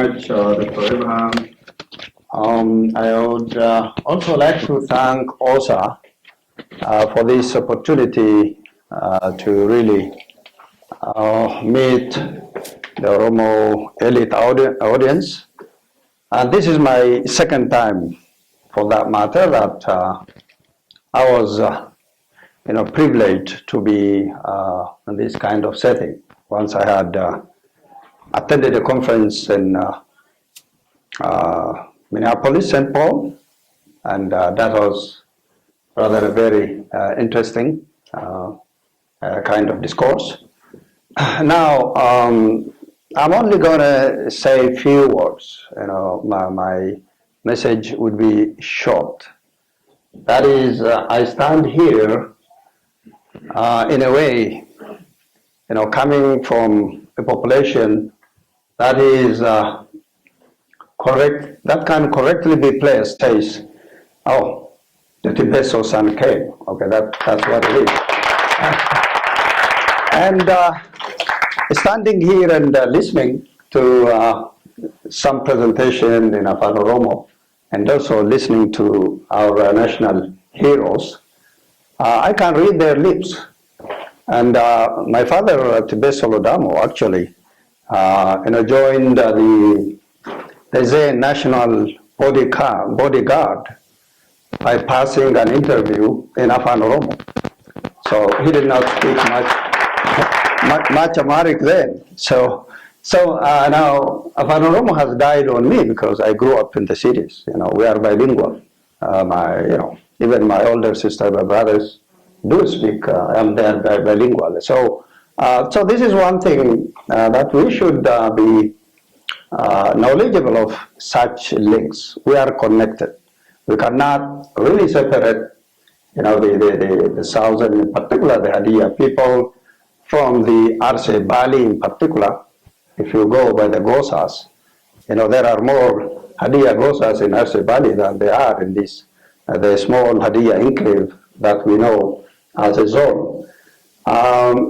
much, Dr. Abraham. I would also like to thank OSA for this opportunity to really meet the Oromo elite audience. And this is my second time, for that matter, that I was privileged to be in this kind of setting. Once I had attended a conference in Minneapolis, St. Paul, and that was rather a very interesting kind of discourse. Now, I'm only going to say a few words. My message would be short. That is, I stand here in a way, coming from a population that is correct, that can correctly be placed as, oh, the Tibeso son came. Okay, that's what it is. And standing here and listening to some presentation in Afan Oromo, and also listening to our national heroes, I can read their lips. And my father, Tibeso Lodamo, actually, joined the Zen National Bodyguard by passing an interview in Afan Oromo. So he did not speak much Amharic then. So now Afan Oromo has died on me because I grew up in the cities. We are bilingual. Even my older sister, my brothers do speak. I'm there bilingual. So this is one thing that we should be knowledgeable of such links. We are connected. We cannot really separate, the South and in particular the Hadia people from the Arce Bali in particular. If you go by the Gosas, there are more Hadia Gosas in Arce Bali than there are in this the small Hadia enclave that we know as a zone.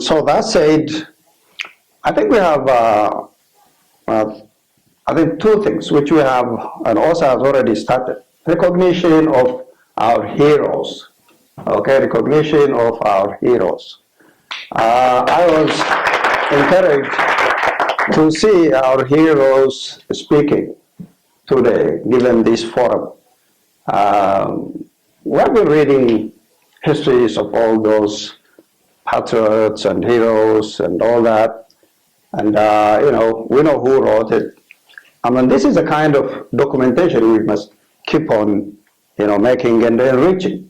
So that said, I think we have two things which we have, and OSA has already started. Recognition of our heroes. Okay, recognition of our heroes. I was encouraged to see our heroes speaking today, given this forum. We have been reading histories of all those patriots and heroes and all that, and we know who wrote it. I mean, this is a kind of documentation we must keep on, making and enriching.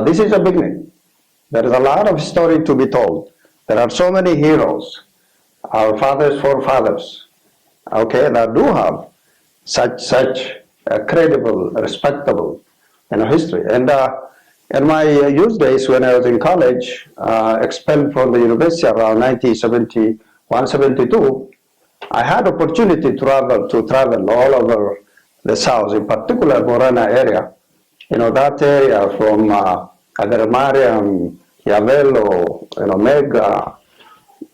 This is a beginning. There is a lot of story to be told. There are so many heroes, our fathers, forefathers, okay, that do have such a credible, respectable, history. And in my youth days, when I was in college, expelled from the university around 1971, 72, I had opportunity to travel all over the South, in particular Morana area. That area from Agarmariam, Yavelo, Mega,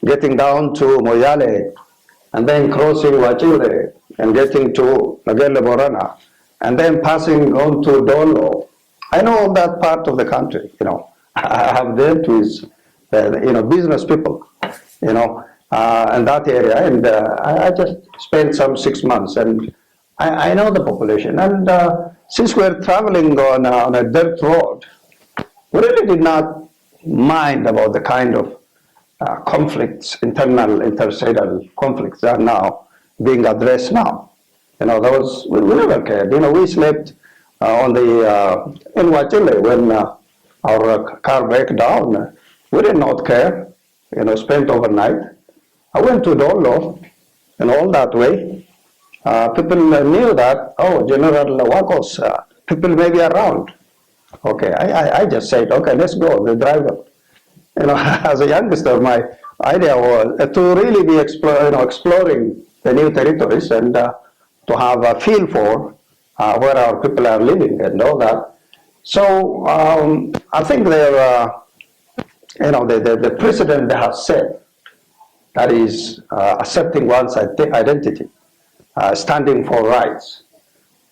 getting down to Moyale, and then crossing Wachile, and getting to Nagele Morana, and then passing on to Dolo. I know that part of the country, I have dealt with, business people, in that area, and I just spent some 6 months, and I know the population. And since we're traveling on a dirt road, we really did not mind about the kind of conflicts, internal, interstatal conflicts that are now being addressed now. Those, we never cared. We slept on the, in Wachile when our car broke down. We did not care, spent overnight. I went to Dolo and all that way. People knew that, oh, General Wacos, people may be around. Okay, I just said, okay, let's go, the driver. As a youngster, my idea was to really be exploring the new territories and to have a feel for where our people are living and all that. So I think the precedent they have set, that is accepting one's identity, standing for rights.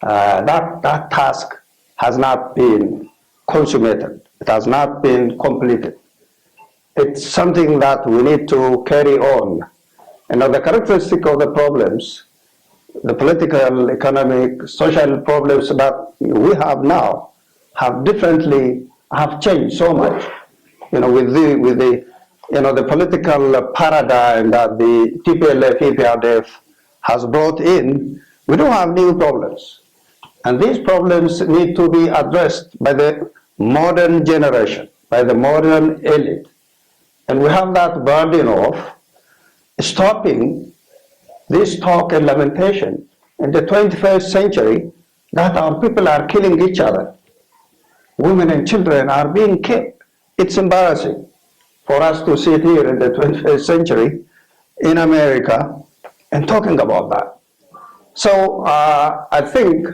That task has not been consummated. It has not been completed. It's something that we need to carry on. The characteristic of the problems, the political, economic, social problems that we have now have changed so much. With the political paradigm that the TPLF, EPRDF has brought in, we don't have new problems. And these problems need to be addressed by the modern generation, by the modern elite. And we have that burden of stopping this talk and lamentation in the 21st century that our people are killing each other. Women and children are being killed. It's embarrassing for us to sit here in the 21st century in America and talking about that. So I think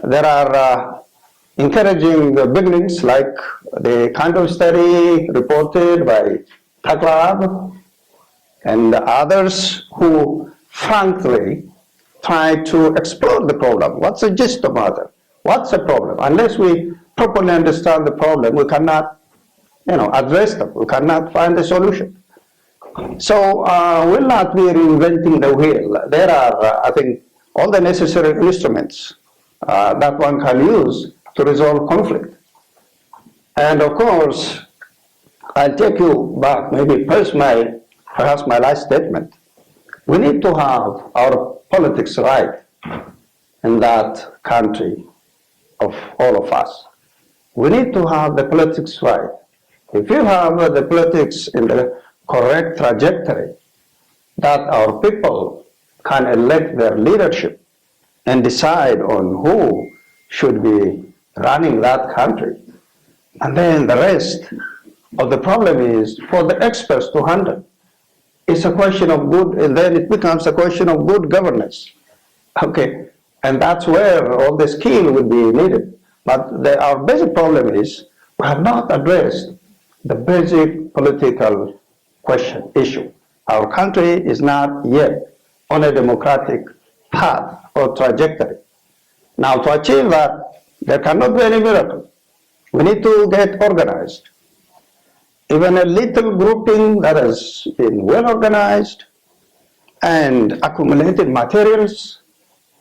there are encouraging beginnings like the kind of study reported by TACLAB and others who frankly try to explore the problem. What's the gist of the matter? What's the problem? Unless we properly understand the problem, we cannot address them. We cannot find a solution. So we'll not be reinventing the wheel. There are, I think, all the necessary instruments that one can use to resolve conflict. And of course, I'll take you back, maybe perhaps my last statement. We need to have our politics right in that country of all of us. We need to have the politics right. If you have the politics in the correct trajectory, that our people can elect their leadership and decide on who should be running that country. And then the rest of the problem is for the experts to handle. It's a question of good, and then it becomes a question of good governance. Okay, and that's where all the skill would be needed. But our basic problem is we have not addressed the basic political issue. Our country is not yet on a democratic path or trajectory. Now, to achieve that, there cannot be any miracle. We need to get organized. Even a little grouping that has been well organized and accumulated materials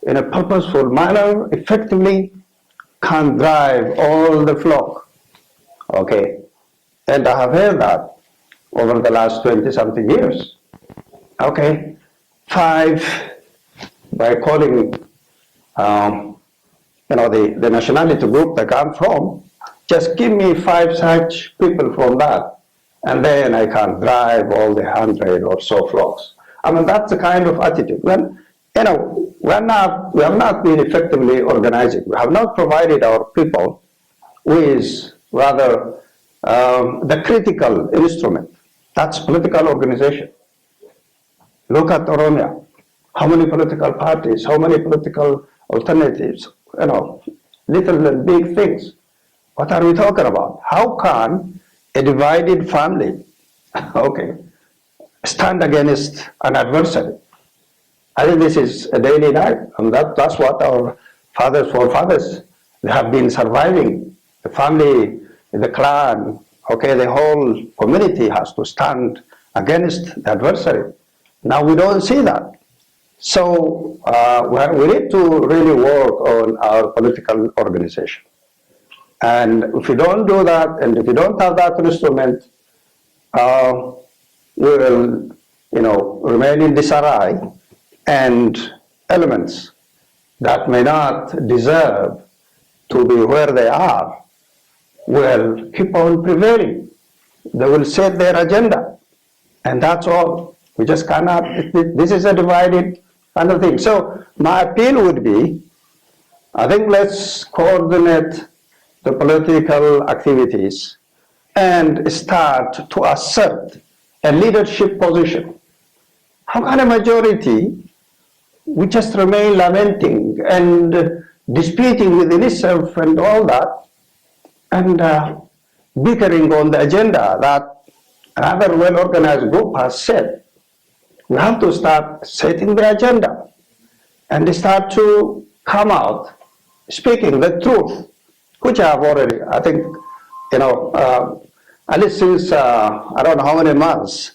in a purposeful manner effectively can drive all the flock. Okay, and I have heard that over the last 20-something years. Okay, 5 by calling the nationality group that I'm from, just give me 5 such people from that, and then I can drive all the 100 or so flocks. I mean, that's the kind of attitude. When, we have not been effectively organizing. We have not provided our people with rather the critical instrument. That's political organization. Look at Oromia. How many political parties, how many political alternatives, little and big things. What are we talking about? How can a divided family, stand against an adversary? I think this is a daily life, and that's what our forefathers, they have been surviving. The family, the clan, the whole community has to stand against the adversary. Now we don't see that. So we need to really work on our political organization. And if you don't do that, and if you don't have that instrument, we will, remain in disarray, and elements that may not deserve to be where they are will keep on prevailing. They will set their agenda, and that's all. We just cannot, this is a divided kind of thing. So my appeal would be, I think let's coordinate the political activities and start to assert a leadership position. How can a majority, we just remain lamenting and disputing within itself and all that, and bickering on the agenda that another well-organized group has set? We have to start setting the agenda. and they start to come out speaking the truth, which I have already, I think, at least since I don't know how many months,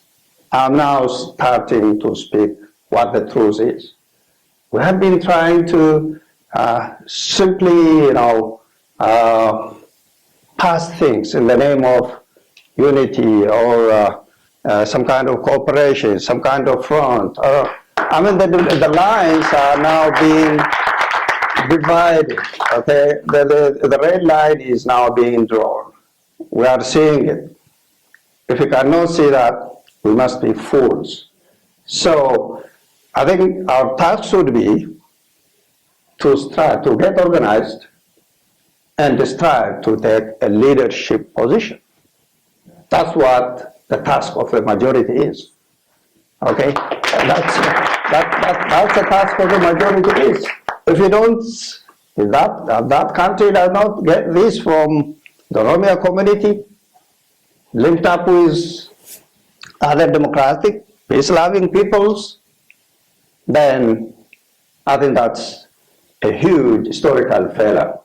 I'm now starting to speak what the truth is. We have been trying to simply, pass things in the name of unity or some kind of cooperation, some kind of front. The lines are now being divided. Okay, the red line is now being drawn. We are seeing it. If we cannot see that, we must be fools. So I think our task should be to strive to get organized and strive to take a leadership position. That's what the task of the majority is. Okay, that's the task of the majority is. If you don't, if that country does not get this from the Oromia community, linked up with other democratic, peace-loving peoples, then I think that's a huge historical failure.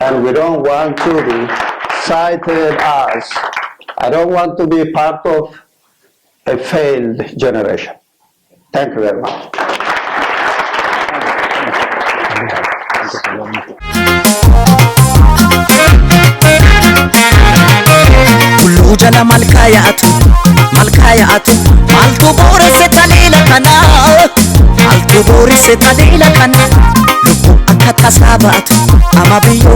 And we don't want to be cited as, I don't want to be part of a failed generation. Thank you very much. كله جلا مالكاياتو مالتو بورس تليلا كنا مالتو بورس تليلا كنا لبو أكتا ساباتو أما بيوني